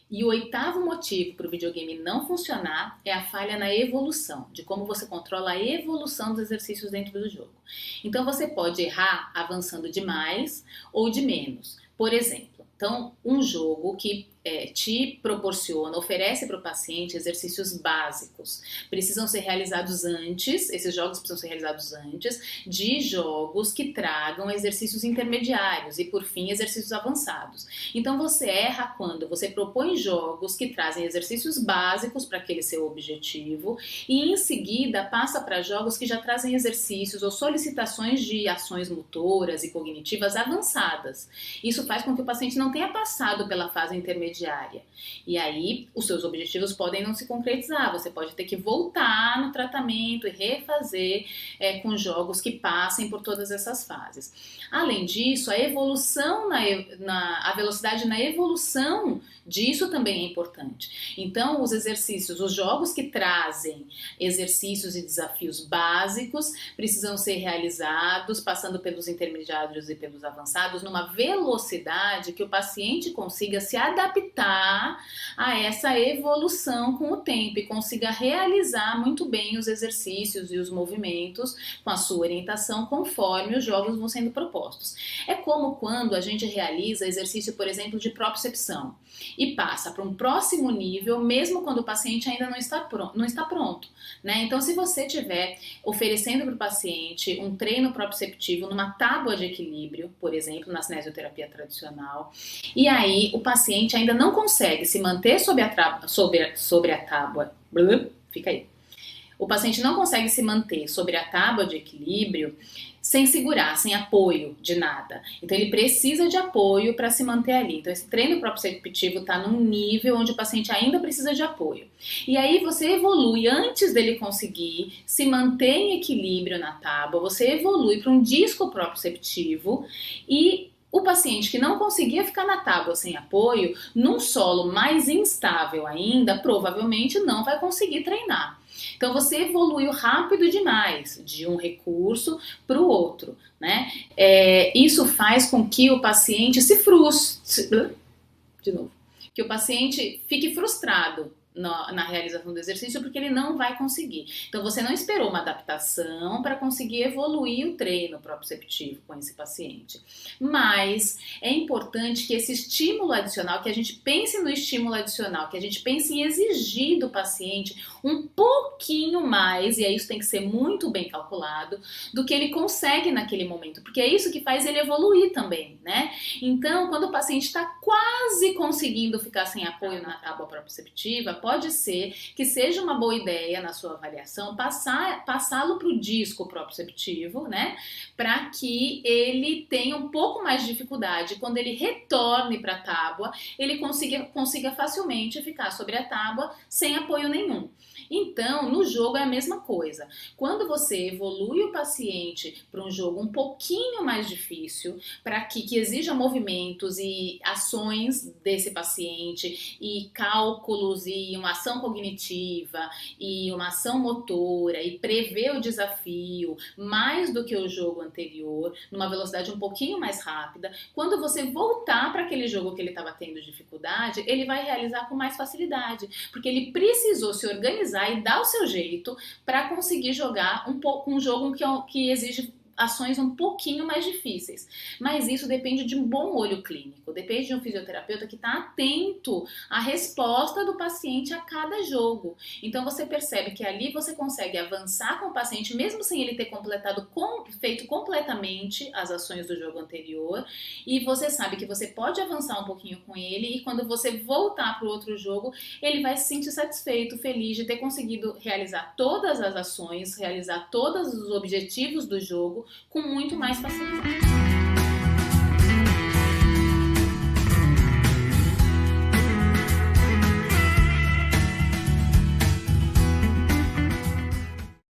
E o oitavo motivo para o videogame não funcionar é a falha na evolução, de como você controla a evolução dos exercícios dentro do jogo. Então você pode errar avançando de mais ou de menos. Por exemplo, então um jogo que te proporciona, oferece para o paciente exercícios básicos. Precisam ser realizados antes, esses jogos precisam ser realizados antes de jogos que tragam exercícios intermediários e, por fim, exercícios avançados. Então você erra quando você propõe jogos que trazem exercícios básicos para aquele seu objetivo e, em seguida, passa para jogos que já trazem exercícios ou solicitações de ações motoras e cognitivas avançadas. Isso faz com que o paciente não tenha passado pela fase intermediária. E aí, os seus objetivos podem não se concretizar. Você pode ter que voltar no tratamento e refazer com jogos que passem por todas essas fases. Além disso, a evolução, a velocidade na evolução disso também é importante. Então, os exercícios, os jogos que trazem exercícios e desafios básicos precisam ser realizados, passando pelos intermediários e pelos avançados, numa velocidade que o paciente consiga se adaptar a essa evolução com o tempo e consiga realizar muito bem os exercícios e os movimentos com a sua orientação conforme os jogos vão sendo propostos. É como quando a gente realiza exercício, por exemplo, de propriocepção e passa para um próximo nível, mesmo quando o paciente ainda não está pronto, né? Então, se você estiver oferecendo para o paciente um treino proprioceptivo numa tábua de equilíbrio, por exemplo, na cinesioterapia tradicional, e aí o paciente ainda não consegue se manter sobre a tábua, fica aí. O paciente não consegue se manter sobre a tábua de equilíbrio sem segurar, sem apoio de nada. Então ele precisa de apoio para se manter ali. Então esse treino proprioceptivo está num nível onde o paciente ainda precisa de apoio. E aí você evolui antes dele conseguir se manter em equilíbrio na tábua, você evolui para um disco proprioceptivo e o paciente que não conseguia ficar na tábua sem apoio, num solo mais instável ainda, provavelmente não vai conseguir treinar. Então você evoluiu rápido demais de um recurso para o outro, né? Isso faz com que o paciente se frustre, de novo, que o paciente fique frustrado na realização do exercício porque ele não vai conseguir. Então você não esperou uma adaptação para conseguir evoluir o treino proprioceptivo com esse paciente. Mas é importante que esse estímulo adicional, que a gente pense no estímulo adicional, que a gente pense em exigir do paciente um pouquinho mais, e aí isso tem que ser muito bem calculado, do que ele consegue naquele momento, porque é isso que faz ele evoluir também, né? Então, quando o paciente está quase conseguindo ficar sem apoio na tábua proprioceptiva, pode ser que seja uma boa ideia na sua avaliação passá-lo para o disco proprioceptivo, né? Para que ele tenha um pouco mais de dificuldade. Quando ele retorne para a tábua, ele consiga facilmente ficar sobre a tábua sem apoio nenhum. Então, no jogo é a mesma coisa. Quando você evolui o paciente para um jogo um pouquinho mais difícil, para que exija movimentos e ações desse paciente, e cálculos, e uma ação cognitiva, e uma ação motora, e prever o desafio, mais do que o jogo anterior, numa velocidade um pouquinho mais rápida, quando você voltar para aquele jogo que ele estava tendo dificuldade, ele vai realizar com mais facilidade, porque ele precisou se organizar e dar o seu jeito para conseguir jogar um jogo que exige ações um pouquinho mais difíceis. Mas isso depende de um bom olho clínico, depende de um fisioterapeuta que está atento à resposta do paciente a cada jogo. Então você percebe que ali você consegue avançar com o paciente, mesmo sem ele ter feito completamente as ações do jogo anterior, e você sabe que você pode avançar um pouquinho com ele, e quando você voltar para o outro jogo, ele vai se sentir satisfeito, feliz de ter conseguido realizar todas as ações, realizar todos os objetivos do jogo com muito mais facilidade.